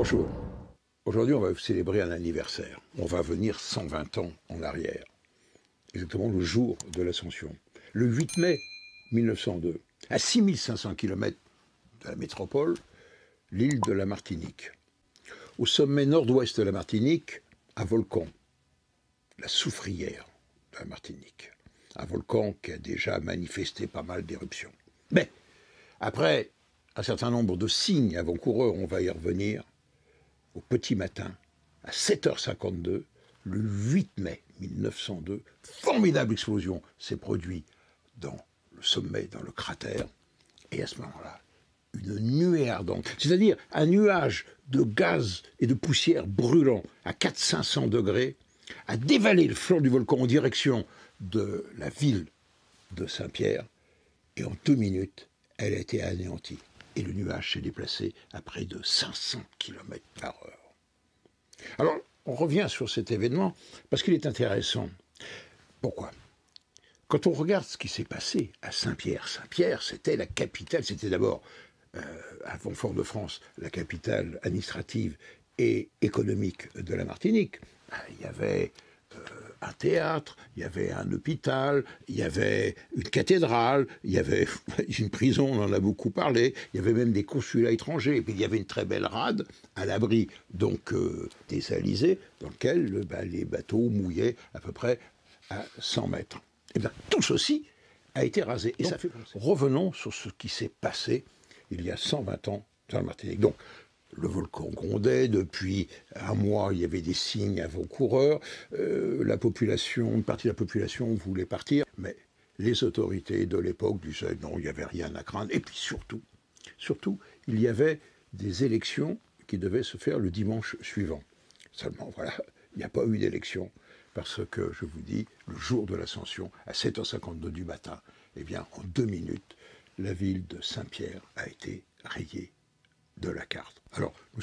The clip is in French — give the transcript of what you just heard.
Bonjour. Aujourd'hui, on va célébrer un anniversaire. On va venir 120 ans en arrière. Exactement le jour de l'Ascension. Le 8 mai 1902, à 6500 km de la métropole, l'île de la Martinique. Au sommet nord-ouest de la Martinique, un volcan, la Soufrière de la Martinique. Un volcan qui a déjà manifesté pas mal d'éruptions. Mais, après un certain nombre de signes avant-coureurs, on va y revenir, au petit matin, à 7h52, le 8 mai 1902, formidable explosion s'est produite dans le sommet, dans le cratère, et à ce moment-là, une nuée ardente, c'est-à-dire un nuage de gaz et de poussière brûlant à 400-500 degrés, a dévalé le flanc du volcan en direction de la ville de Saint-Pierre, et en 2 minutes, elle a été anéantie. Et le nuage s'est déplacé à près de 500 km/h. Alors, on revient sur cet événement parce qu'il est intéressant. Pourquoi ? Quand on regarde ce qui s'est passé à Saint-Pierre, Saint-Pierre, c'était la capitale, c'était d'abord, avant Fort-de-France, la capitale administrative et économique de la Martinique. Il y avait un théâtre, il y avait un hôpital, il y avait une cathédrale, il y avait une prison, on en a beaucoup parlé, il y avait même des consulats étrangers, et puis il y avait une très belle rade à l'abri donc des Alizés, dans lequel les bateaux mouillaient à peu près à 100 mètres. Et bien tout ceci a été rasé. Et donc, ça fait penser. Revenons sur ce qui s'est passé il y a 120 ans dans la Martinique. Donc, le volcan grondait, depuis un mois, il y avait des signes avant-coureurs, la population, une partie de la population voulait partir, mais les autorités de l'époque disaient non, il n'y avait rien à craindre. Et puis surtout, il y avait des élections qui devaient se faire le dimanche suivant. Seulement, voilà, il n'y a pas eu d'élection, parce que, je vous dis, le jour de l'Ascension, à 7h52 du matin, eh bien, en 2 minutes, la ville de Saint-Pierre a été rayée de la carte. Alors, nous